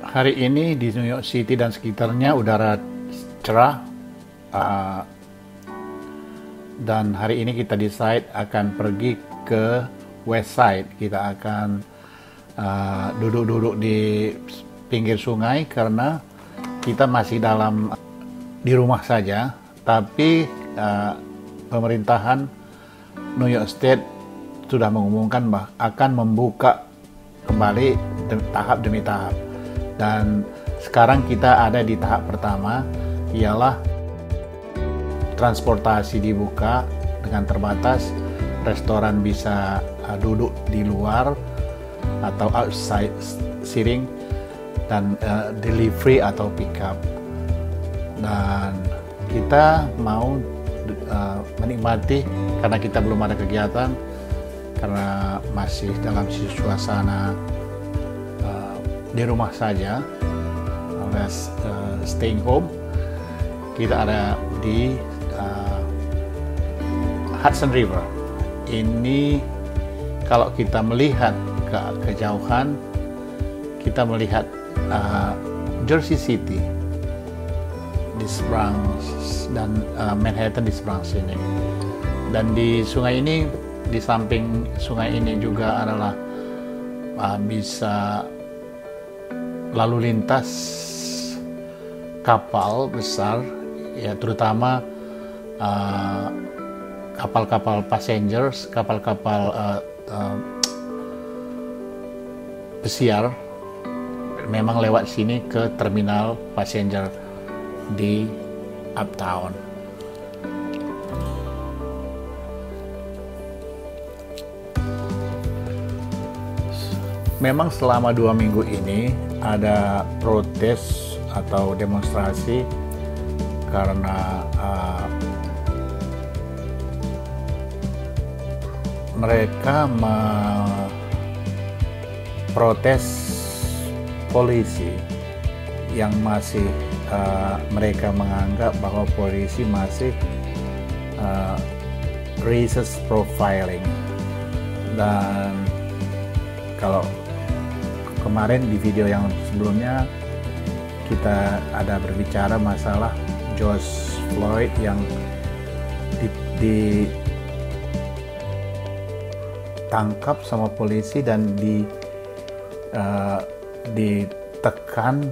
Hari ini di New York City dan sekitarnya udara cerah, dan hari ini kita decide akan pergi ke West Side. Kita akan duduk-duduk di pinggir sungai karena kita masih di rumah saja, tapi pemerintahan New York State sudah mengumumkan bahwa akan membuka kembali tahap demi tahap. Dan sekarang kita ada di tahap pertama, ialah transportasi dibuka dengan terbatas, restoran bisa duduk di luar atau outside seating, dan delivery atau pick up. Dan kita mau menikmati, karena kita belum ada kegiatan, karena masih dalam suasana di rumah saja, alias staying home. Kita ada di Hudson River. Ini kalau kita melihat ke kejauhan, kita melihat Jersey City di seberang dan Manhattan di seberang sini. Dan di sungai ini, di samping sungai ini juga adalah bisa lalu lintas kapal besar, ya, terutama kapal-kapal passengers, kapal-kapal pesiar memang lewat sini ke terminal passenger di Uptown. Memang selama 2 minggu ini ada protes atau demonstrasi karena mereka memprotes polisi yang masih mereka menganggap bahwa polisi masih racist profiling. Dan kalau kemarin di video yang sebelumnya kita ada berbicara masalah George Floyd yang ditangkap sama polisi dan ditekan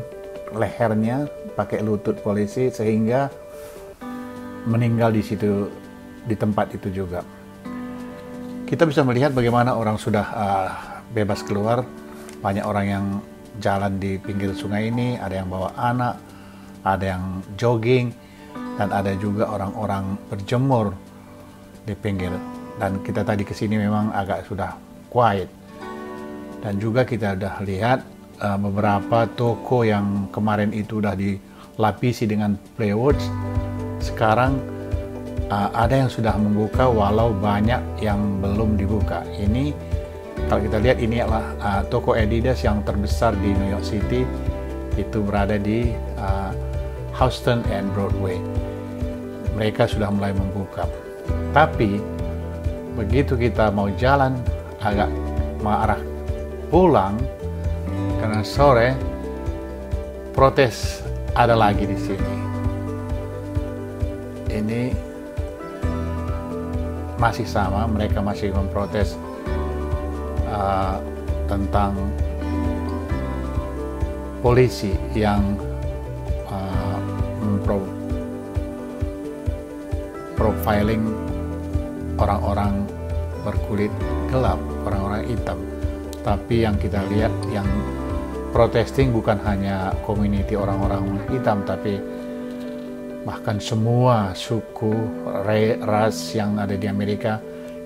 lehernya pakai lutut polisi sehingga meninggal di situ, di tempat itu juga. Kita bisa melihat bagaimana orang sudah bebas keluar. Banyak orang yang jalan di pinggir sungai ini, ada yang bawa anak, ada yang jogging, dan ada juga orang-orang berjemur di pinggir. Dan kita tadi kesini memang agak sudah quiet. Dan juga kita sudah lihat beberapa toko yang kemarin itu sudah dilapisi dengan plywood, sekarang ada yang sudah membuka walau banyak yang belum dibuka. Ini kalau kita lihat, ini adalah toko Adidas yang terbesar di New York City, itu berada di Houston and Broadway. Mereka sudah mulai membuka. Tapi begitu kita mau jalan agak mengarah pulang, karena sore protes ada lagi di sini. Ini masih sama, mereka masih memprotes tentang polisi yang profiling orang-orang berkulit gelap, orang-orang hitam. Tapi yang kita lihat, yang protesting bukan hanya community orang-orang hitam, tapi bahkan semua suku, ras yang ada di Amerika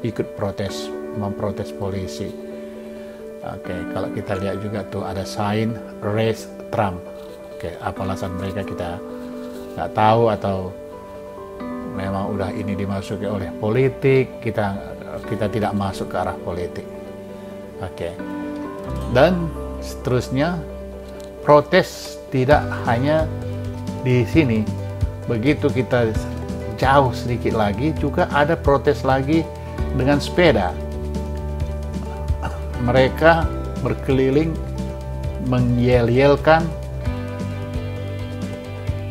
ikut protes, memprotes polisi. Oke, kalau kita lihat juga tuh ada sign Race Trump. Oke, apa alasan mereka kita nggak tahu, atau memang udah ini dimasuki oleh politik. Kita tidak masuk ke arah politik. Oke. Dan seterusnya, protes tidak hanya di sini. Begitu kita jauh sedikit lagi juga ada protes lagi dengan sepeda. Mereka berkeliling mengyel-yelkan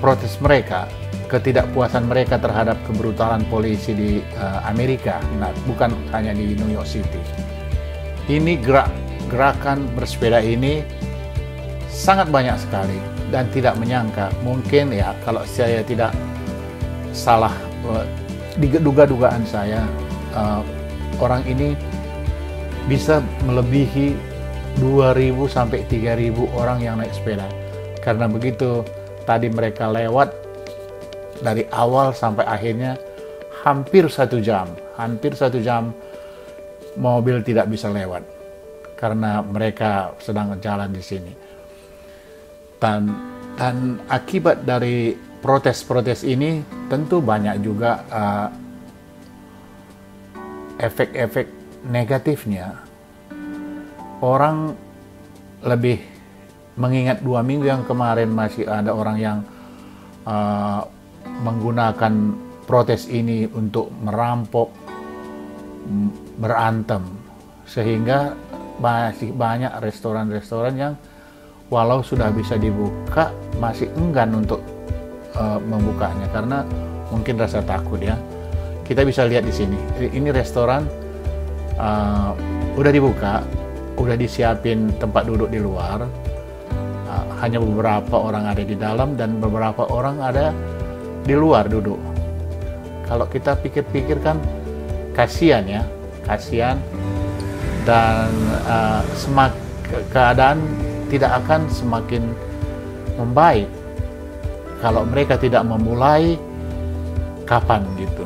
protes mereka, ketidakpuasan mereka terhadap kebrutalan polisi di Amerika. Nah, bukan hanya di New York City. Ini gerakan bersepeda ini sangat banyak sekali, dan tidak menyangka, mungkin ya kalau saya tidak salah, dugaan saya, orang ini bisa melebihi 2.000 sampai 3.000 orang yang naik sepeda. Karena begitu tadi mereka lewat dari awal sampai akhirnya hampir 1 jam mobil tidak bisa lewat karena mereka sedang jalan di sini. Dan akibat dari protes-protes ini tentu banyak juga efek-efek negatifnya. Orang lebih mengingat 2 minggu yang kemarin masih ada orang yang menggunakan protes ini untuk merampok, berantem, sehingga masih banyak restoran-restoran yang walau sudah bisa dibuka masih enggan untuk membukanya karena mungkin rasa takut ya. Kita bisa lihat di sini, ini restoran udah dibuka, udah disiapin tempat duduk di luar, hanya beberapa orang ada di dalam dan beberapa orang ada di luar duduk. Kalau kita pikir-pikir kan kasihan ya, kasihan, dan keadaan tidak akan semakin membaik kalau mereka tidak memulai kapan gitu.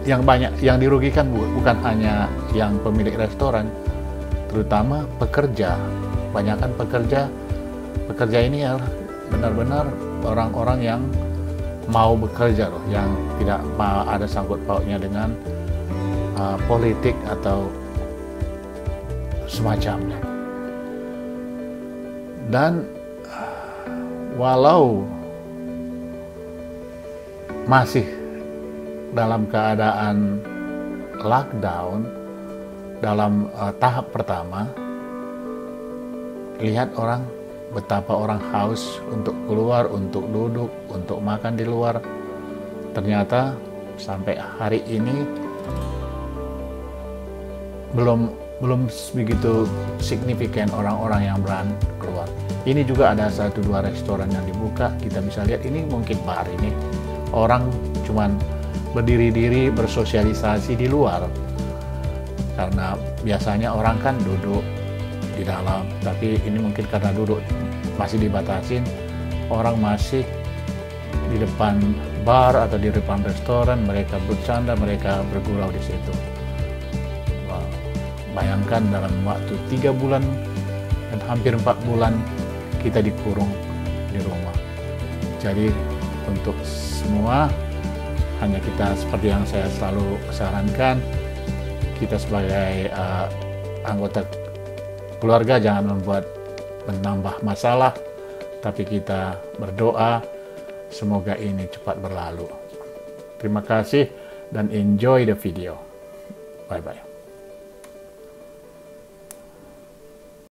Yang banyak yang dirugikan bukan hanya yang pemilik restoran, terutama pekerja. Banyakkan pekerja ini ya benar-benar orang-orang yang mau bekerja loh, yang tidak ada sangkut pautnya dengan politik atau semacamnya. Dan walau masih dalam keadaan lockdown dalam tahap pertama, lihat betapa orang haus untuk keluar, untuk duduk, untuk makan di luar. Ternyata sampai hari ini belum begitu signifikan orang-orang yang berani keluar. Ini juga ada 1-2 restoran yang dibuka, kita bisa lihat ini mungkin bar ini. Orang cuman berdiri-diri bersosialisasi di luar. Karena biasanya orang kan duduk di dalam, tapi ini mungkin karena duduk masih dibatasin, orang masih di depan bar atau di depan restoran, mereka bercanda, mereka bergurau di situ. Wow. Bayangkan dalam waktu 3 bulan dan hampir 4 bulan kita dikurung di rumah. Jadi untuk semua, hanya kita seperti yang saya selalu sarankan, kita sebagai anggota keluarga jangan menambah masalah, tapi kita berdoa semoga ini cepat berlalu. Terima kasih dan enjoy the video. Bye-bye.